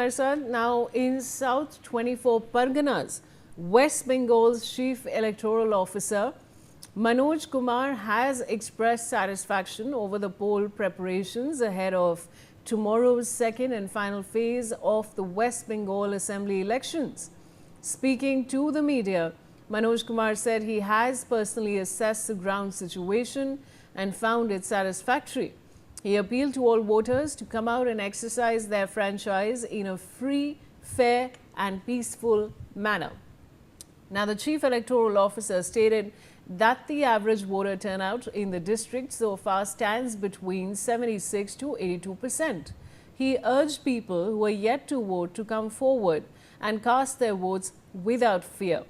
हमारे साथ। Now in South 24 Parganas, West Bengal's Chief Electoral Officer Manoj Kumar has expressed satisfaction over the poll preparations ahead of tomorrow's second and final phase of the West Bengal Assembly elections. Speaking to the media, Manoj Kumar said he has personally assessed the ground situation and found it satisfactory. He appealed to all voters to come out and exercise their franchise in a free, fair and peaceful manner. Now, the Chief Electoral Officer stated that the average voter turnout in the district so far stands between 76 to 82%. He urged people who are yet to vote to come forward and cast their votes without fear.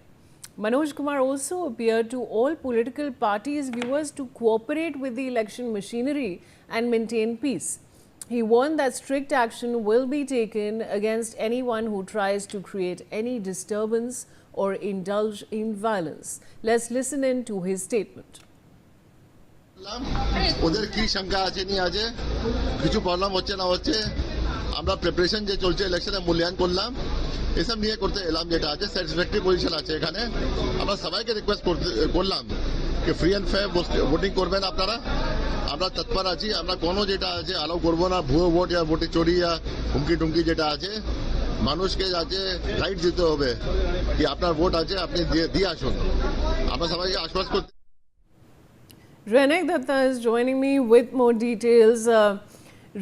Manoj Kumar also appealed to all political parties' viewers to cooperate with the election machinery and maintain peace. He warned that strict action will be taken against anyone who tries to create any disturbance or indulge in violence. Let's listen in to his statement. ওদের কি সংখ্যা আছে নি আছে কিছু problem হচ্ছে না হচ্ছে আমরা প্রিপারেশন যে চলছে ইলেকশনে মূল্যায়ন করলাম এসব নিয়ে করতে এলাম যেটা আছে স্যাটিসফ্যাক্টরি পজিশন আছে এখানে আমরা সবাইকে রিকোয়েস্ট করলাম যে ফ্রি এন্ড ফেয়ার ভোটিং করবেন আপনারা আমরা তৎপর আছি আমরা কোনো যেটা আছে অ্যালাউ করবো না ভুয়ো ভোট या ভোটে চুরি या হুমকি টুমকি যেটা আছে মানুষকে আছে রাইট দিতে হবে কি আপনার ভোট আছে আপনি দিয়ে আসুন আমরা সবাইকে আশ্বাস করতে Renek Datta is joining me with more details.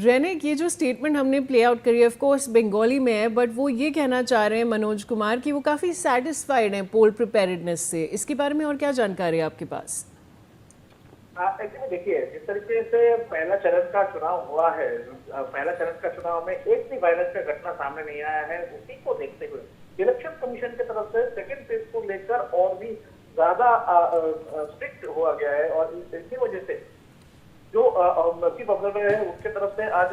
Renek, ये जो स्टेटमेंट हमने प्ले आउट करी है, ऑफ कोर्स बंगाली में है, बट वो ये कहना चाह रहे हैं मनोज कुमार कि वो काफ़ी सेटिस्फाइड हैं पोल प्रिपेयर्डनेस से। इसके बारे में और क्या जानकारी है आपके पास? देखिए, जिस तरीके से पहला चरण का चुनाव हुआ है, पहला चरण का चुनाव में एक भी वायलेंस का घटना सामने नहीं आया है, उसी को देखते हुए इलेक्शन कमीशन की तरफ से सेकेंड फेज को लेकर और भी ज्यादा स्ट्रिक्ट हुआ गया है और इसी वजह से जो चीफ ऑब्जर्वर है उसके तरफ से आज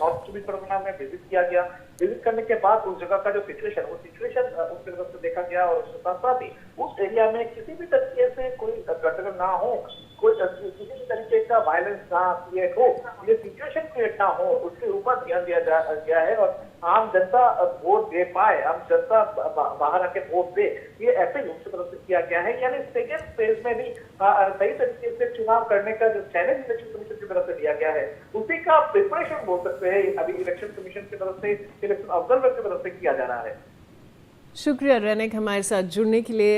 नॉर्थ 24 परगना में विजिट किया गया। विजिट करने के बाद उस जगह का जो सिचुएशन उसकी तरफ से देखा गया और उसके साथ साथ ही उस एरिया में किसी भी तरीके से कोई घटना ना हो, कोई किसी भी तरीके का वायलेंस ना क्रिएट हो, ये सिचुएशन क्रिएट ना हो, उसके ऊपर ध्यान दिया गया है और आम जनता वोट दे पाए, आम जनता बाहर आके वोट दे, ये ऐसे ही उसकी तरफ से किया गया है। यानी सेकेंड फेज में भी सही तरीके से चुनाव करने का जो चैलेंज इलेक्शन कमीशन की तरफ से दिया गया है उसी का प्रिपरेशन बोल सकते हैं अभी इलेक्शन कमीशन की तरफ से, इलेक्शन ऑब्जर्वर की तरफ से किया जा रहा है। शुक्रिया रेनेक हमारे साथ जुड़ने के लिए।